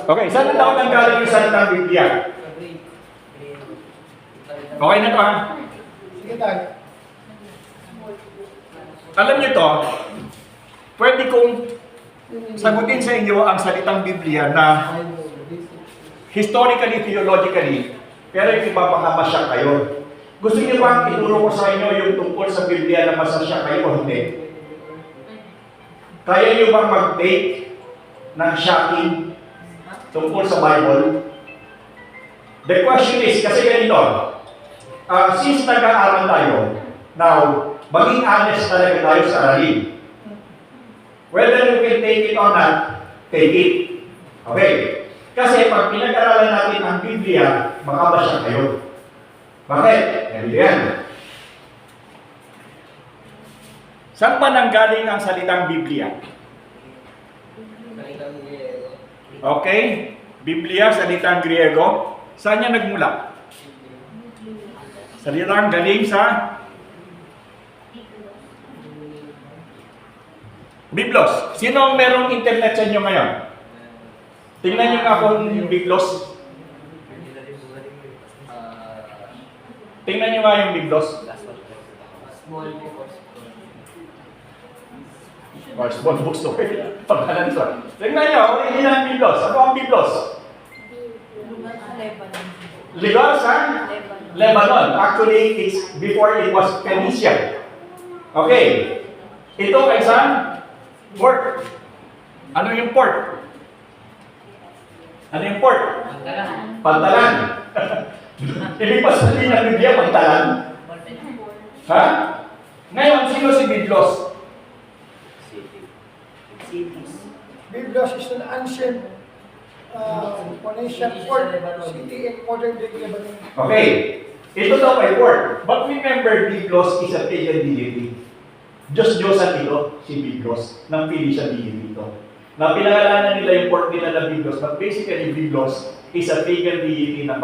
Okay, saan ang taon ang galing yung salitang Biblia? Okay na to ha? Sige tayo. Alam niyo to, pwede kong sagutin sa inyo ang salitang Biblia na historically, theologically, pero ipapangamasya kayo. Gusto niyo bang ituro ko sa inyo yung tungkol sa Biblia na masasya kayo o hindi? Kaya niyo bang mag-take ng shocking tungkol sa Bible? The question is, kasi ganito, since nag-aaral tayo, now, maging honest talaga tayo sa aralin. Whether you can take it or not, take it. Okay? Kasi pag pinag-aralan natin ang Biblia, makabasya kayo. Bakit? Ganito yan. Saan ba nanggaling ang salitang Biblia? Okay? Biblia, salitang Griego. Saan niya nagmula? Salitang galing sa Biblos. Sino ang merong internet sa inyo ngayon? Tingnan niyo nga kung yung Biblos. Tingnan niyo nga yung Biblos. Or small bookstore. Pagkalan ito. Tingnan niyo, hindi na ang Biblos. Ano ang Biblos? Lugar sa Lebanon. Actually, it's before it was Phoenician. Okay. Ito ay saan? Port. Ano yung port? Ano yung port? Pantalan. Ibig pa sabihin ng Biblia, pantalan. Ha? Ngayon, sino si Biblos? Biblos is an ancient Phoenician port city in modern day Lebanon. Okay. Ito daw ay port. But remember, Biblos is a pagan deity. Diyos-Diyosan ito, si Biblos, ng Phoenician deity ito. Na pinangalanan nila yung port nila ng Biblos, but basically Biblos is a pagan deity ng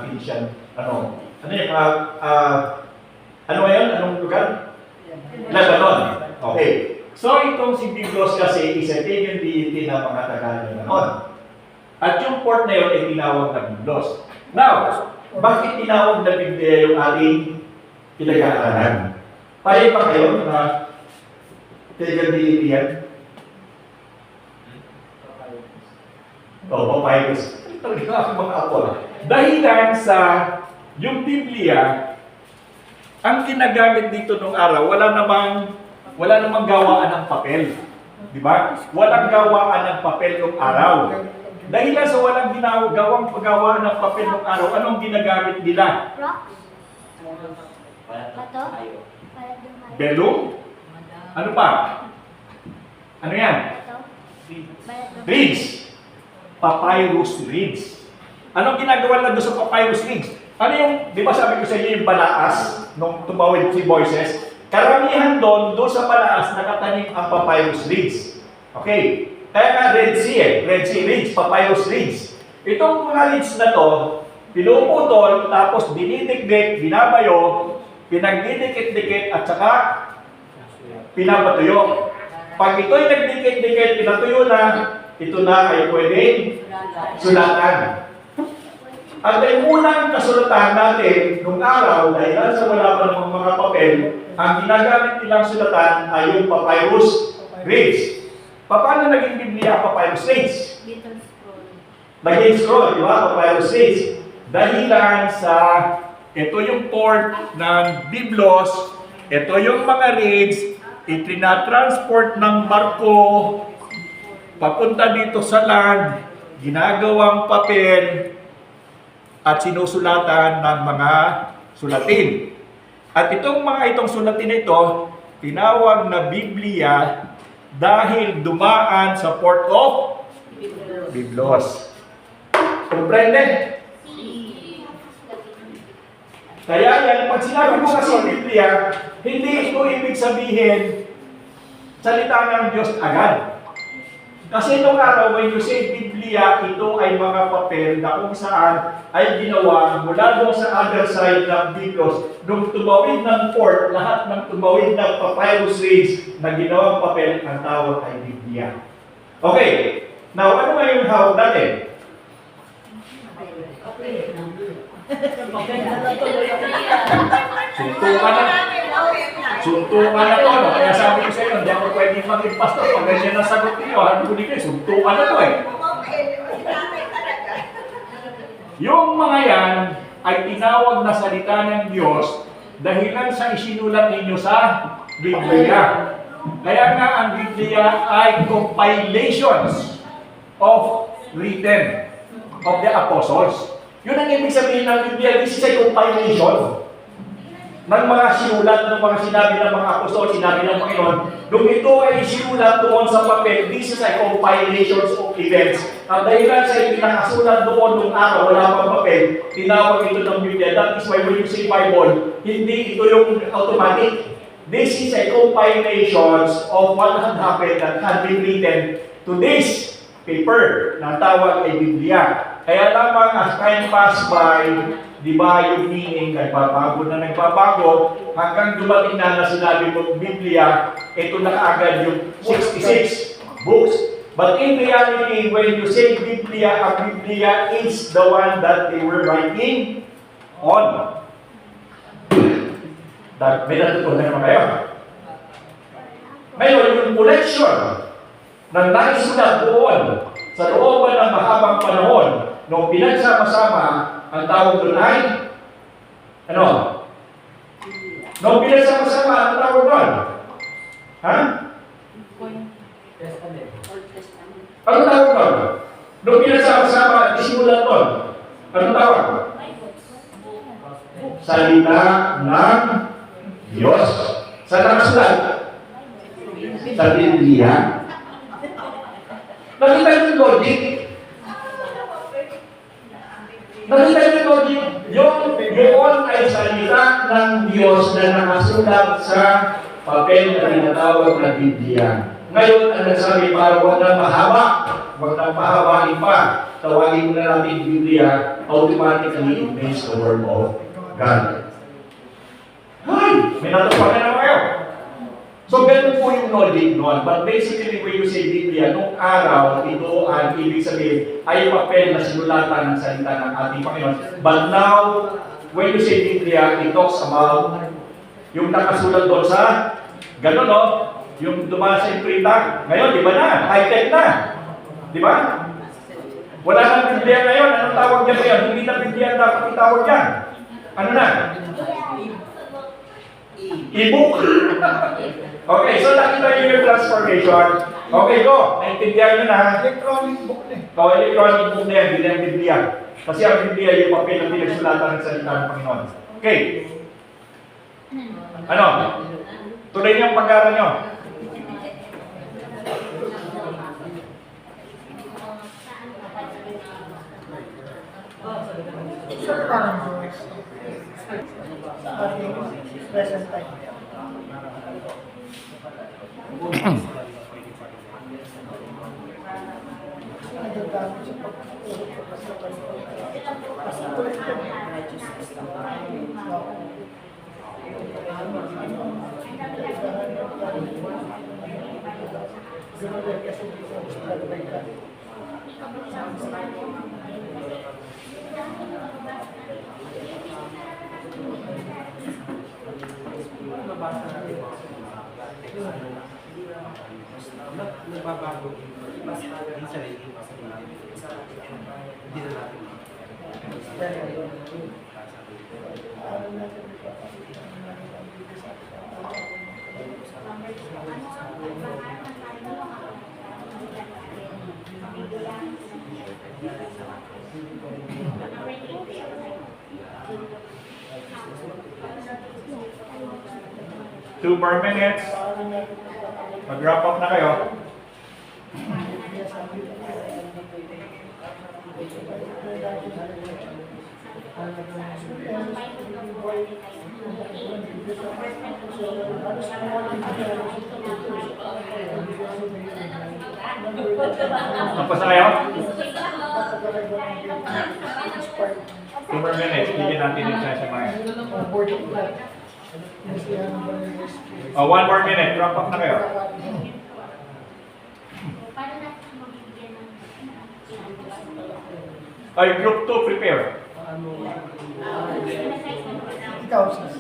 Phoenician, ano yun, ano yun? Anong lugar? Lebanon. Okay. So, itong si Biblos kasi is a pagan deity ng mga taga-Lebanon. At yung port na yun ay tinawag na Biblos. Now, bakit tinawag na Biblia yung ating pinag-aaralan? Pahay pa kayo na pagan deity yan? O, papyrus. Talaga ang mga apol. Dahilan sa yung Biblia, ang ginagamit dito nung araw, wala namang gawaan ng papel. Di ba? Walang gawaan ng papel nung araw. Dahilan sa walang gawang paggawaan ng papel nung araw, anong ginagamit nila? Bato? Belong? Ano pa? Ano yan? Reeds. Papyrus reeds. Anong ginagawa lang doon sa papyrus reeds? Ano yung, di ba sabi ko sa inyo yung balaas nung tumawid si Moises? Karamihan doon sa balaas nakatanim ang papyrus reeds. Okay. Kaya nga Red Sea reeds, papyrus reeds. Itong mga reeds na to, pinuputol, tapos dinidikdik, binabayo, pinagdidikit-dikit, at saka pinapatuyo. Pag ito'y nagdikit-dikit, pinatuyo na, ito na ay pwedeng sulatan. At ang unang kasulatan natin nung araw, dahil sa wala pa ng mga papel, ang ginagamit nilang sulatan ay yung papyrus reeds. Paano naging Biblia ang papyrus reeds? Naging scroll, di ba? Papyrus reeds. Dahilan sa ito yung port ng Biblos, ito yung mga reeds, itinatransport ng barko papunta dito sa land, ginagawang papel, at sinusulatan ng mga sulatin. At itong sulatin na ito, tinawag na Biblia dahil dumaan sa port of Biblos. Comprende? Kaya yan, pag sinabi mo kasi Biblia, hindi ito ibig sabihin salita ng Diyos agad. Kasi nung araw, when you say Biblia, ito ay mga papel na kung saan ay ginawa mula doon sa other side ng Biblos. Nung tumawid ng port, lahat ng tumawid ng papyrus reeds na ginawang papel, ang tawag ay Biblia. Okay. Now, ano nga yung hawak natin? Suntukan na. Suntukan na to, no? Kaya sabi ko sa inyo, hindi ako pwedeng maging pastor. Pag ganyan na sagot niyo, ano ko dito, suntukan na to eh. Yung mga yan ay tinawag na salita ng Diyos dahilan sa isinulat ninyo sa Biblia. Kaya nga ang Biblia ay compilations of written of the apostles. Yun ang ibig sabihin ng Biblia. This is a compilation ng mga sinulat, ng mga sinabi ng mga apostol, sinabi ng Panginoon. Nung ito ay sinulat doon sa papel, this is a compilation of events. Ang dahilan sa pinakasulat doon nung araw, wala pang papel, tinawag ito ng Biblia. That is why when you say Bible, hindi ito yung automatic. This is a compilation of what had happened that had been written to this paper na tawag ay Biblia. Kaya lamang as time pass by, di ba yung meaning nagbabago na nagbabago hanggang dumating na sinabi mo Biblia, ito na kaagad yung 66 books. But in reality, when you say Biblia, ang Biblia is the one that they were writing on. May natutunan naman kayo. Ngayon, yung collection ng naisulat doon sa looban ng mahabang panahon nung pinagsama-sama, ang tawag doon ay ano? Nung pinagsama-sama, ang tawag doon? Ha? Ano tawag doon? Nung pinagsama-sama, isinulat doon, ano tawag? Salita ng Diyos. Saan nakasulat? Sa Biblia. Nakita yung logic. Nakita yung logic. Yun ay salita ng Diyos na nakasulat sa papel na tinatawag na Biblia. Ngayon, ang nagsabi para huwag na mahaba, huwag na mahabain pa, tawagin mo na natin Biblia, automatically it means the Word of God. Hay! May natutunan na naman kayo. So, ganun po yung logic noon. But basically, when you say Biblia, nung araw, ito ang ibig sabihin ay papel na sinulatan ng salita ng ating Panginoon. But now, when you say Biblia, it talks about yung nakasulat doon sa ganun, no? Yung dumaan sa imprenta. Ngayon, di ba na? High-tech na. Di ba? Wala nang Biblia ngayon. Anong tawag niya ngayon? Hindi na Biblia ang dapat itawag yan. Ano na? E-book. Okay, so nakita niyo yung transformation. Okay, go. Naintindihan niyo na. Electronic book na eh. Electronic book na yan, hindi na yung Biblia. Kasi ang Biblia yung papel na pinagsulatan ng salita ng Panginoon. Okay. Ano? Tuloy niyo ang pag-aaral niyo. Sir, parang sa ating present time. Nagagamit sa pagtutulog sa pasapan ko. Kasi collected. Kasi dito ang struggle ka. Nagbabago mas yung sarili mas hindi na natin Two more minutes. Mag-wrap up na kayo. Tapos na kayo? 2 more minutes. Bigyan natin yung sa mga. 1 more minute. Wrap up na kayo. Paano natin mabibigyan ng Ay, group 2, prepare. Ikaw, sis,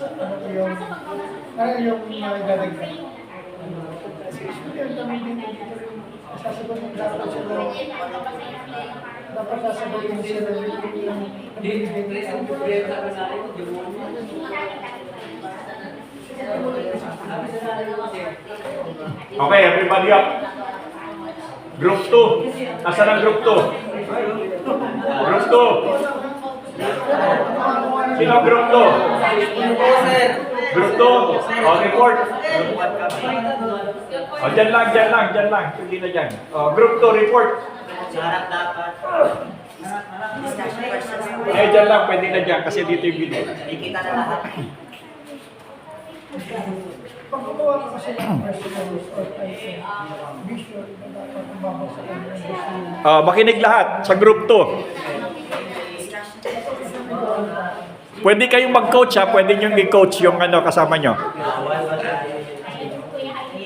ano yung idadagdag? Kasi usually, ang dami din dito rin sasagot ng dapat sila. Dapat sasagutin sila yung Okay, everybody up. Group 2. Asan ang group 2? Group 2. Sino group 2? Group 2? O, report. O, dyan lang. Hindi na dyan. O, group 2, report. Dyan lang, pwede na dyan kasi dito yung video. pag gumawa ka kasi ng personal or item, visual na dapat mabasa ka ng gusto. Makinig lahat sa group 2. Pwede kayong mag-coach ha, pwede nyo i-coach yung kasama nyo.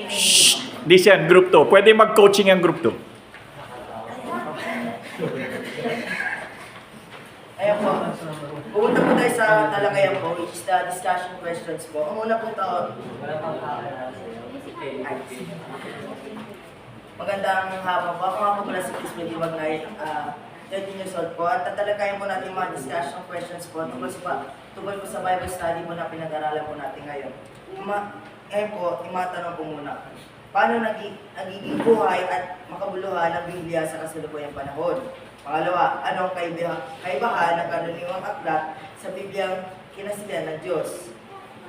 Shhh! Listen, group 2. Pwede mag-coaching ang group 2. Ayan po. Pumunta po tayo sa talakayan po, which is the discussion questions po. Ang una po taon. Magandang hapon po. Ako nga po pala si Chris Mediwag na 13 years old po. At tatalakayan po natin mga discussion questions po tungkol po sa Bible study po na pinag-aralan po natin ngayon. Ngayon po, imatanong po muna. Paano nagiging buhay at makabuluhan ang Biblia sa kasalukuyang panahon? Pangalawa, anong kaibahan ng karaniwang aklat sa Bibliang kinasilan ng Diyos?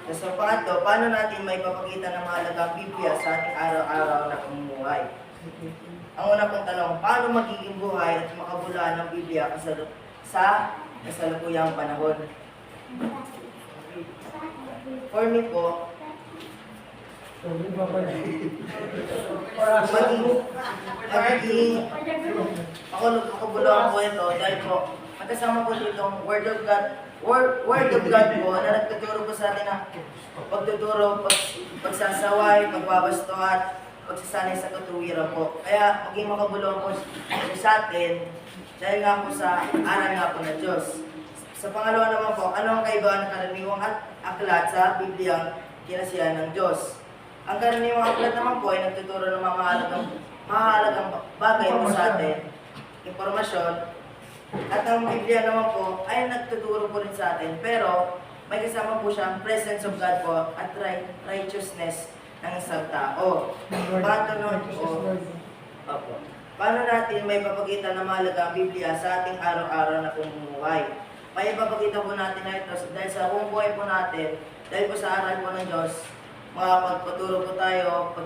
Tapos ang pangatlo, paano natin may papakita ng mahalagang Biblia sa ating araw-araw na pamumuhay? Ang una pong tanong, paano magiging buhay at makabuluhan ng Biblia sa kasalukuyang panahon? For me po, magiging makabuluhan po ito dahil po magkasama po ditong Word of God po na nagtuturo po sa atin na pagtuturo, pagsasaway, pagbabastuhan, pagsasanay sa katuwiran po. Kaya maging makabuluhan po sa atin dahil nga po sa aral nga po ng Diyos. Sa pangalawa naman po, ano ang kaibahan ng karaniwang aklat sa Bibliang kinasihan ng Diyos? Ang karaniwang aklat naman po ay nagtuturo ng mga mahalagang bagay po sa atin, impormasyon, at ang Biblia naman po ay nagtuturo po rin sa atin, pero may kasama po siyang presence of God po at righteousness ng isang tao. Paano natin may papakita na mahalaga ang Biblia sa ating araw-araw na pamumuhay? May papakita po natin na ito dahil sa buong buhay po natin, dahil po sa aral po ng Diyos, makapagpaturo po tayo,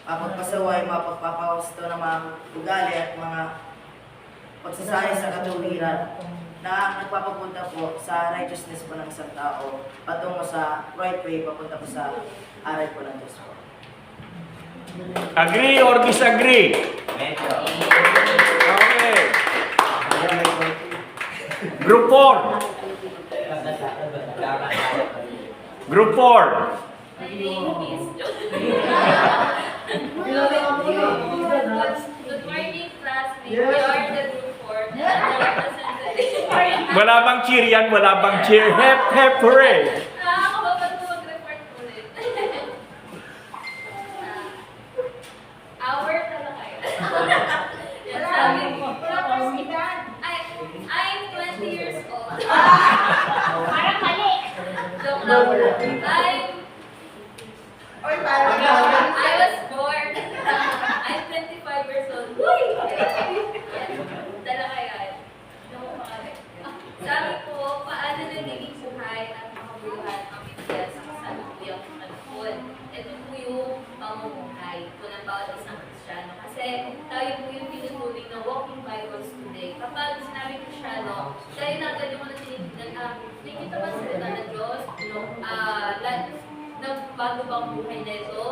mapagpasaway, mapagpapawasto ng mga ugali at mga pagsasanay sa katuwiran na nagpapapunta po sa righteousness po ng isang tao patungo sa right way, papunta po sa aral po ng Diyos po. Agree or disagree? Okay. Group 4. Group 4. Good morning, classmates. We are the group 4. Wala bang cheer yan? Wala bang cheer? Hep, hep, hooray! Nakakababad ko mag-report ulit. Hour talaga kayo. Yan sabi ko. I'm 20 years old. Parang mali. Joke lang. I was born. I'm 25 years old. Uy! Dala kaya. Sabi ko, paano nagiging buhay at makabuluhan ang Biblia sa kasalukuyang panahon? Ito po yung pamumuhay po ng bawat isang Kristiyano. Kasi tayo po yung tinuturing na walking Bibles today. Kapag sinabi Kristiyano, tayo na agad yung mga tinitignan, nakikita ba sa salita ng Diyos? Nagbago ba ang buhay na ito?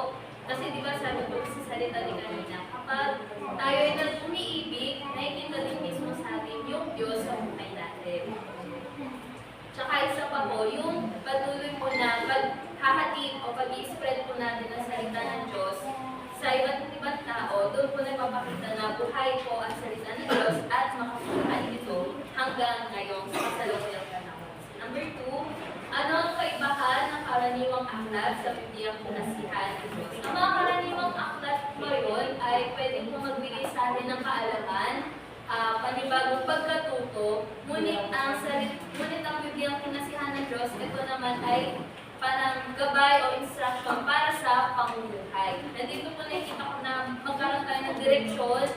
Kasi di ba sabi ko sa salita ni kanina, kapag tayo ay nag-umiibig, nakikita din mismo sa atin yung Diyos sa buhay natin. Tsaka isa pa po, yung patuloy po na paghahatid o pag-i-spread po natin ang salita ng Diyos sa iba't ibang tao, doon po nagpapakita na buhay po ang salita ng Diyos at makapuluhan ito hanggang sa Bibliyang kinasihan ng Diyos. Ang mga karaniwang aklat ngayon ay pwedeng magbigay sa atin ng kaalaman, panibagong pagkatuto, ngunit ang Bibliyang kinasihan ng Diyos, ito naman ay parang gabay o instruction para sa pamumuhay. Nandito po nakikita ko na magkaroon tayo ng direksyon,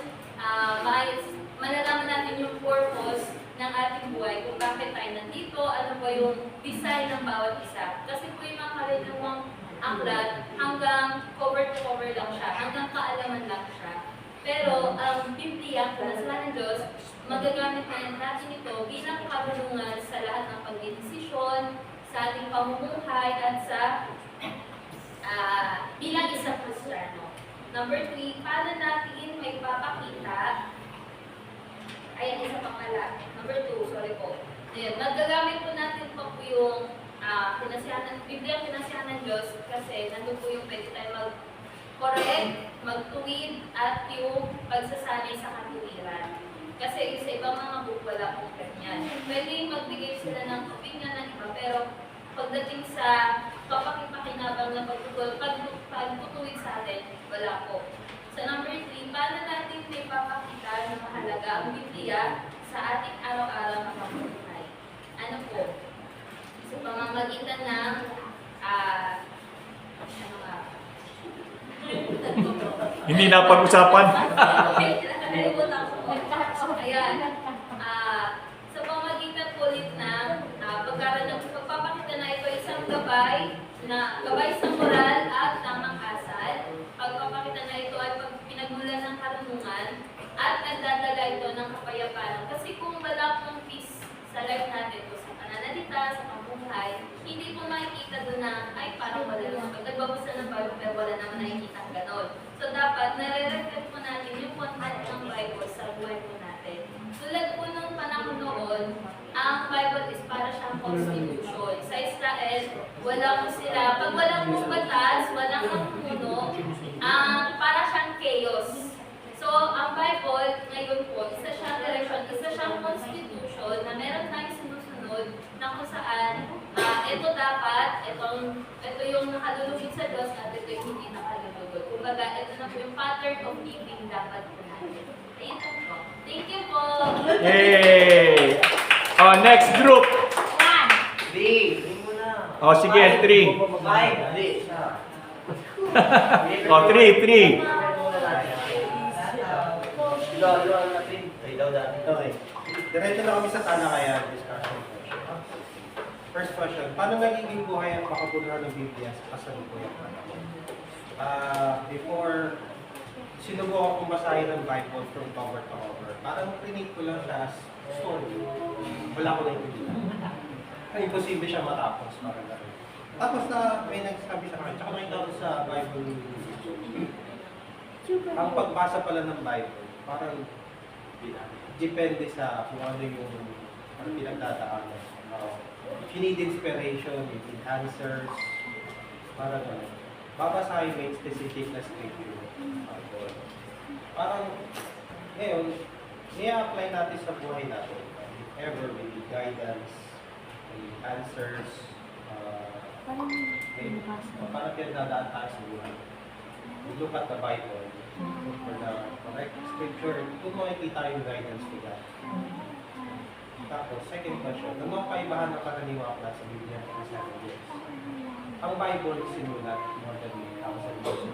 malalaman natin yung purpose ng ating buhay, kung bakit tayo nandito, ano po yung design ng bawat isa. Kasi po yung mga karaniwang aklat, hanggang cover to cover lang siya, hanggang kaalaman lang siya. Pero ang Biblia, kinasihan ng Diyos, magagamit natin ito bilang karunungan sa lahat ng pagdedesisyon, sa ating pamumuhay, at sa bilang isang Kristiyano. Number 3, paano natin may papakita? Ayan, isa pang mala. Number 2, sorry po. Ayan, magagamit po natin po yung Biblia kinasihan ng Diyos kasi nandun po yung pwede tayo mag-correct, magtuwid, at yung pagsasanay sa katuwiran. Kasi sa ibang mga book, wala pong ganyan. Pwede magbigay sila ng opinion ng iba, pero pagdating sa kapakipakinabang na pagtutuwid sa atin, wala po. Sa number 3, paano natin may papakita na mahalaga ang Biblia sa ating araw-araw na pamumuhay? Ano po? Sa pamamagitan ng Hindi na pag-usapan. Nakalimutan ko po. Ayan. Sa pamamagitan po ulit ng pagpapakita na ito isang gabay sa moral at tamang asal. Pagpapakita na ito ay pinagmulan ng karunungan at nagdadala ito ng kapayapaan. Kasi kung wala pong peace sa life natin, o sa pananalita, sa pamumuhay, hindi po makikita doon na, ay, parang wala naman. Pag nagbabasa ng Bible, pero wala naman nakikita ang ganon. So, dapat nare-reflect po natin yung content ng Bible sa buhay po natin. Tulad po nung panahon noon, ang Bible is para siyang constitution. Sa Israel, wala po sila. Pag wala pong batas, walang kamuno, para siyang chaos. So, ang Bible, ngayon po, isa siyang direction, isa siyang constitution na meron tayong sinusunod na kung saan ito dapat, ito yung nakalulugin sa Diyos at ito yung hindi nakalulugin. Kumbaga, ito na po yung pattern of living dapat po natin. Ayun po. Thank you po. Yay! Next group. 3. Hindi mo na. Sige, 3. 5. Hindi. 3. Okay. Diretso na kami sa talakayan discussion. First question, paano nagiging buhay ang makabuluhan ng Biblia sa kasalukuyang panahon? Before, sinubukan kong basahin ng Bible from cover to cover. Parang rinate ko lang siya as story. Wala ko na yung imposible siya matapos. Parang gano'n. Tapos may nagsabi sa akin, tsaka nakita ko sa Bible, ang pagbasa pala ng Bible, parang depende sa kung ano yung pinagdadaanan. If you need inspiration, you need answers, parang babasahin mo yung specific na scripture. Parang, ngayon, i-apply natin sa buhay natin. If ever we need guidance, we need answers, parang pinagdadaan tayo sa buhay. We look at the Bible, look for the correct scripture, kung makikita yung guidance to God. Tapos, second question, ano ang kaibahan ng karaniwang aklat sa Biblia ng 7 years? Ang Bible sinulat more than 1,000 years.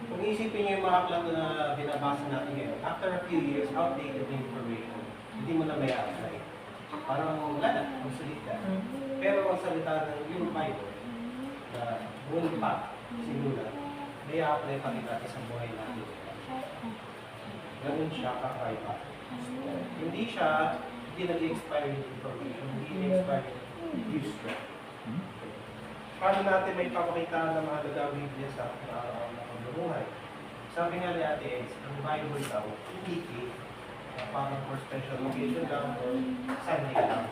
Kung isipin niyo yung mga aklat na binabasa natin ngayon, after a few years, outdated information, hindi mo na may apply. Parang wala na, obsolete ka. Pero ang salita ng yung Bible, na buong pa, sinulat, may apply pa rin natin sa buhay natin. Ganun siya kakaiba. Hindi nag-expire yung information, hindi nag-expire yung useful. Paano natin may papakita na mahalaga ang Biblia sa araw-araw na pamumuhay? Sabi nga ni Ate Eds, ang Bible daw, hindi parang for special occasion lang or Sunday lang.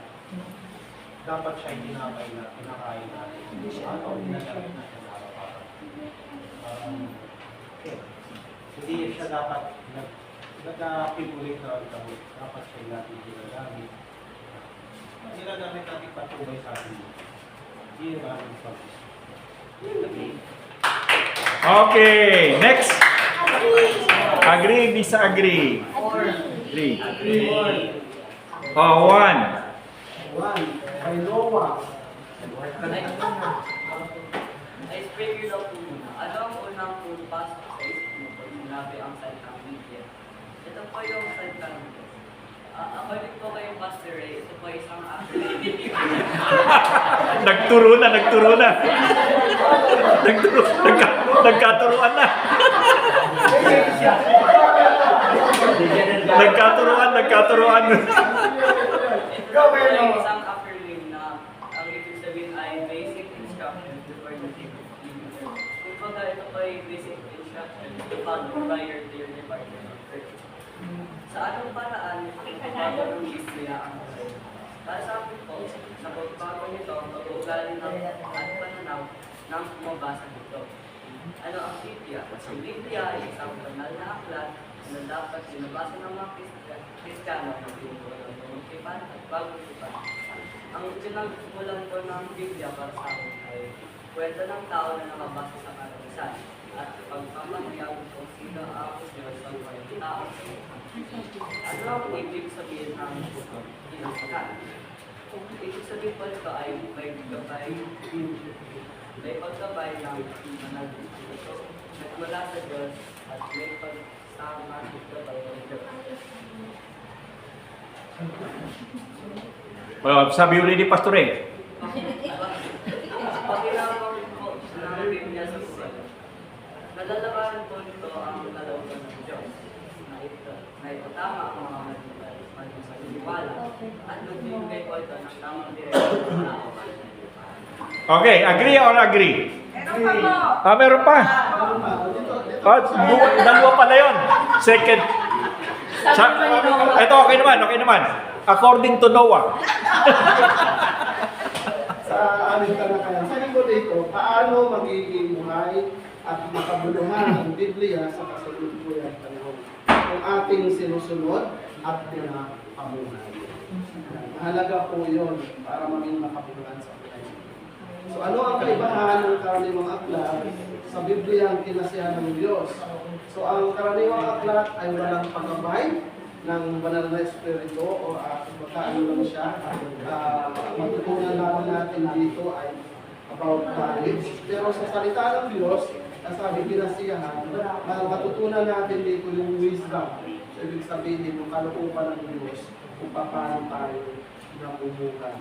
Dapat siya kinakain natin. Ano, ginagamit natin araw-araw. Hindi siya dapat nag-accumulate na ang gamit. Dapat siya natin ginagamit. Ginagamit natin patubay sa atin. Hindi yung aming focus. Okay, next. Agree, disagree. Agree. Oh, one. Kay Noah. Ay, speaker daw po muna. Ano ang unang pumapasok sa isip mo pag sinabi ang salitang media? Ito po yung salitang media. According po kay Pastor Ray, ito po isang acronym. Nagturo na. Nagkaturuan na. Nagkaturuan. Ito po yung isang acronym na ang ibig sabihin ay basic instructions before the take of media. Kung ito po ay basic instructions to follow prior to your departure of church. Sa anong paraan, pagbabago ng Biblia ang buhay? Para sa akin po, sa pagbabago nito, pag-uugali ng at pananaw ng bumabasa nito. Ano ang Biblia? Ang Biblia ay isang banal na aklat na dapat binabasa ng mga Kristiyano na pinulong ng tipan at bagong tipan. Ang pinagmulan ko ng Biblia para sa akin ay kwento ng tao na nakabasa sa karamisan at pagpapahayag kung sino ang Diyos ng mga tao. Ano ang ibig sabihin ng kinasihan? Ibig sabihin po ito ay may pagkabay ng manag nagmula sa Diyos at may pagsama gabay ng Diyos. Well, sabi ulit ni Pastor Ray. Pagkailangan po ng Biblia sa buhay, nalalaman po nito ang kalooban ng Diyos na ipatama ang mga maling sa iniwala at magbibigay po ito ng tamang direksyon sa tao. Okay, agree or agree? Meron pa. Dalawa pala yun. Second. Ito, okay naman. According to Noah. Sa aming talakayan. Sabi ko dito, paano magiging buhay at makabuluhan ang Biblia sa kasalukuyang panahon kung ating sinusunod at pinapamuhay. Mahalaga po yun para maging makabuluhan sa buhay. So ano ang kaibahan ng karaniwang aklat sa Biblia ang kinasihan ng Diyos? So ang karaniwang aklat ay walang pagabay ng banal na espiritu o ano lang siya. Matutunan naman natin dito ay about knowledge. Pero sa salita ng Diyos, sabi kinasiyahan, matutunan natin dito yung wisdom. So ibig sabihin yung kalooban ng Diyos kung paano tayo namumuhay.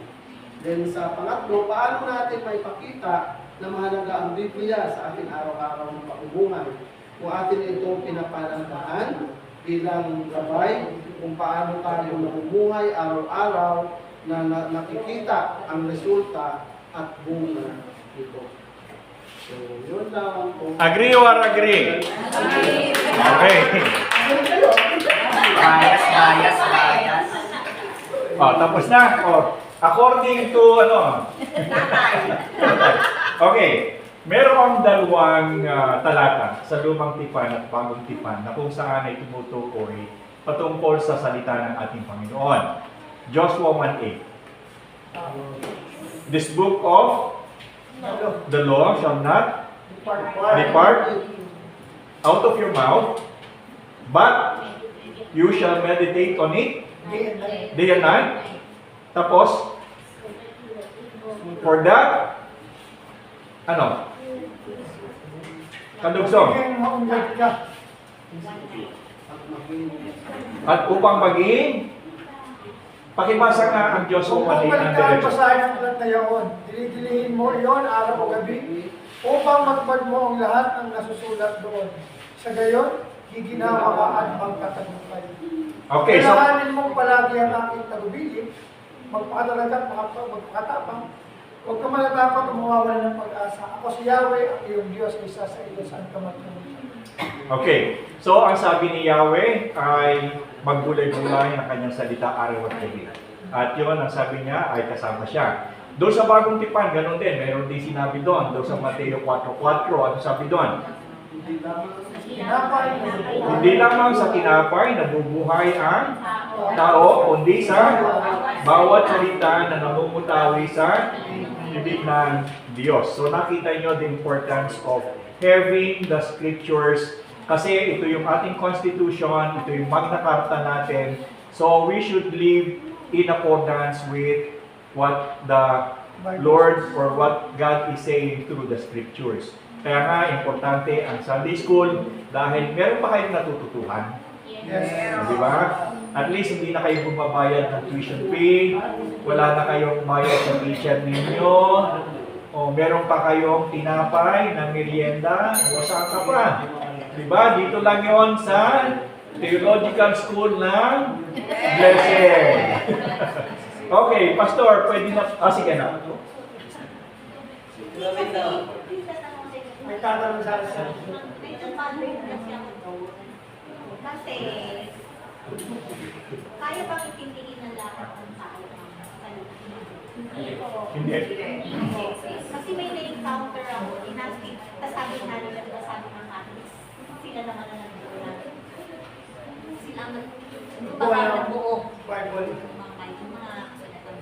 Then sa pangatlo, paano natin may pakita na mahalaga ang Biblia sa ating araw-araw na pamumuhay? Kung atin ito pinapalandahan bilang gabay kung paano tayo namumuhay araw-araw na nakikita ang resulta at bunga nito. So, yun lang po. Agree or agree? Okay. Bias. Tapos na. According to Okay. Merong dalawang talata sa Lumang Tipan at Bagong Tipan na kung saan ay tumutukoy patungkol sa salita ng ating Panginoon. Joshua 1:8. This book of the law shall not depart out of your mouth, but you shall meditate on it day and night. Tapos, for that, kadugsong. At upang maging, pakibasa nga ang Diyos Kung upang maging ang balik tayo diretso. basahin ang aklat na yaon, dilidilihin mo iyon araw o gabi upang matupad mo ang lahat ng nasusulat doon. Sa gayon, giginawa ka at magkatagumpay. Okay, so, Kailanganin mong palagi ang aking tagubilin, magpakatalaga at magpakatapang. Huwag ka malatakot o mawawala ng pag-asa. Ako si Yahweh, ang iyong Diyos, isa sa iyo saan ka magkamulit. okay. So, ang sabi ni Yahweh ay maggulay-gulay ng kanyang salita araw at gabi. At yun, ang sabi niya ay kasama siya. Doon sa Bagong Tipan, ganun din. Meron din sinabi doon. Doon sa Mateo 4:4, ano sabi doon? Hindi lamang sa tinapay nabubuhay ang tao, kundi sa bawat salita na namumutawi sa bibig ng Diyos. So nakita nyo the importance of having the scriptures kasi ito yung ating constitution, ito yung Magna Carta natin. So we should live in accordance with what the Lord or what God is saying through the scriptures. Kaya nga, importante ang Sunday School dahil meron pa kayong natututuhan. Yes. Di ba? At least hindi na kayo bumabayad ng tuition fee, wala na kayong bayad sa teacher ninyo, o meron pa kayong tinapay na merienda, o saan ka pa. Di ba? Dito lang yon sa Theological School ng Blessed. Okay, Pastor, pwede na, sige na. May tatanong sa akin. Kasi, kaya bang itindihin ng lahat ng tao ang salita? Hindi po. Hindi. Kasi may na-encounter ako, tapos sabi nga nila, diba sabi ng Catholics, sila naman ang nagbuo. Sila ang nagbuo. Bible. Yung mga kasulatan.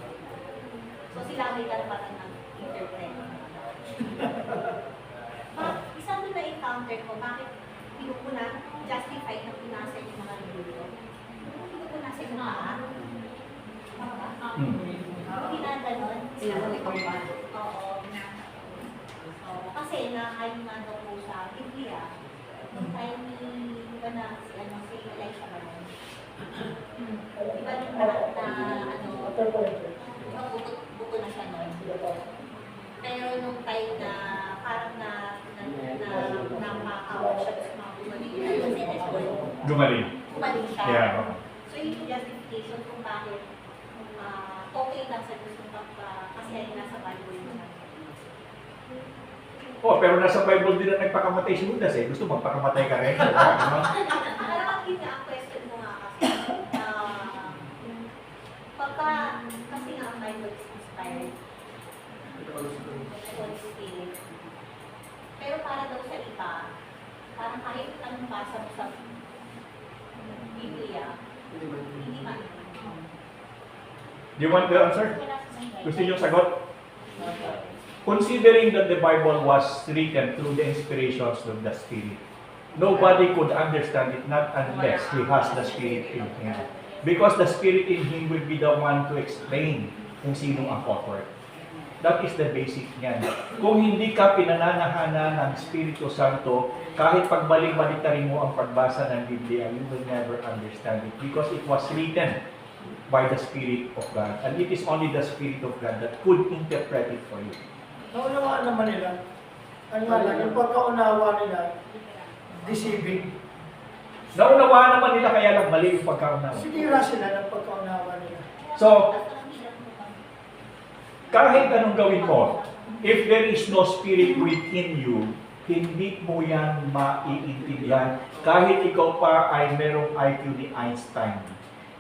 So sila may karapatan ng interpret. Isang doon na-encounter ko, bakit pinupuna, justified na pinasa yung mga libro. Pinupuna yung mga hindi na gano'n. Oo. Kasi nakain nga daw po sa Biblia, nung time ni, di ba na, si Elisha ba nun? Di ba nung lahat na, buto na siya nun? Pero nung time na, parang napakawa siya sa mga Gumaling. Gumaling siya. Yeah. So yun yung justification kung bakit okay lang sa gusto kasi ay nasa Bible naman. Oh, pero nasa Bible din na nagpakamatay si Judas eh. Gusto magpakamatay ka rin. Ano? Parang yun nga ang question mo nga kasi. Pagka, kasi nga ang Bible is inspired. Holy Spirit. Pero para daw sa iba, parang kahit anong basa mo sa Biblia, hindi man. Do you want the answer? Gusto niyo sagot? Considering that the Bible was written through the inspirations of the Spirit, nobody could understand it not unless he has the Spirit in him. Because the Spirit in him will be the one to explain kung sino ang author. That is the basic niyan. Kung hindi ka pinananahanan ng Espiritu Santo, kahit pagbalik-baliktarin mo ang pagbasa ng Biblia, you will never understand it because it was written by the Spirit of God. And it is only the Spirit of God that could interpret it for you. Naunawaan naman nila. Ang nga lang, yung pagkaunawa nila, deceiving. Naunawaan naman nila kaya lang mali yung pagkaunawa. Sinira sila ng pagkaunawa nila. So, kahit anong gawin mo, if there is no Spirit within you, hindi mo yan maiintindihan. Kahit ikaw pa ay merong IQ ni Einstein.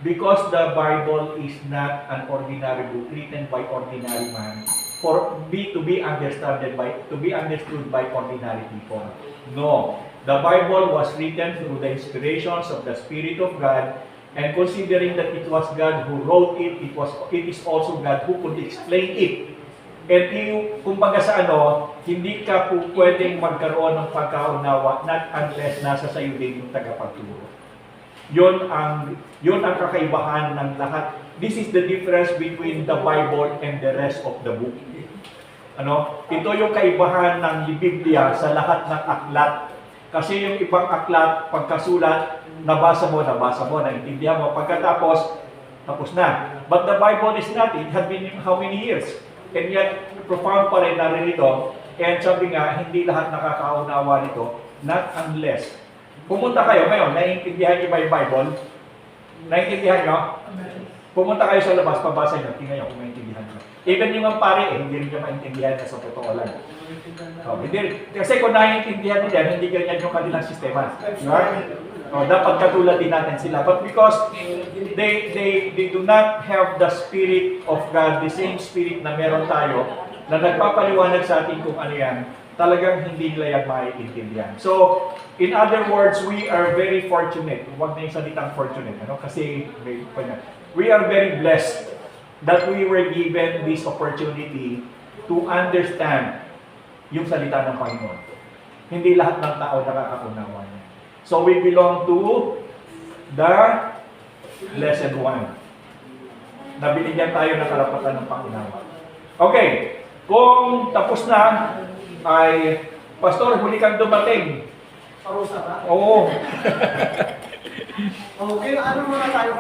Because the Bible is not an ordinary book written by ordinary man to be understood by ordinary people. No. The Bible was written through the inspirations of the Spirit of God, and considering that it was God who wrote it, it is also God who could explain it. And kumbaga sa hindi ka po pwedeng magkaroon ng pagkaunawa not unless nasa sayo din yung tagapagturo. Yun ang kakaibahan ng lahat. This is the difference between the Bible and the rest of the book. Ito yung kaibahan ng Biblia sa lahat ng aklat. Kasi yung ibang aklat, pagkasulat, nabasa mo, naintindihan mo. Pagkatapos, tapos na. But the Bible is not. It had been how many years? And yet, profound pa rin naririto. And sabi nga, hindi lahat nakakaunawa nito, not unless. Pumunta kayo ngayon, naiintindihan niyo ba yung Bible? Naiintindihan niyo? Pumunta kayo sa labas, pabasa niyo, tingnan niyo kung maintindihan niyo. Even yung pare, hindi rin niyo maintindihan na sa totoo lang. Kasi kung naiintindihan niyo hindi ganyan yung kanilang sistema. Right? Dapat katulad din natin sila. But because they do not have the Spirit of God, the same Spirit na meron tayo, na nagpapaliwanag sa atin kung ano yan, talagang hindi nila yan maiintindihan. So, in other words, we are very fortunate. Huwag na yung salitang fortunate. Kasi we are very blessed that we were given this opportunity to understand yung salita ng Panginoon. Hindi lahat ng tao nakakaunawa niya. So we belong to the Blessed One. Nabinigyan tayo ng karapatan ng Panginoon. Okay, kung tapos na, ay, Pastor, huli kang dumating. Parusa ba? Oo. Okay, ano muna tayo?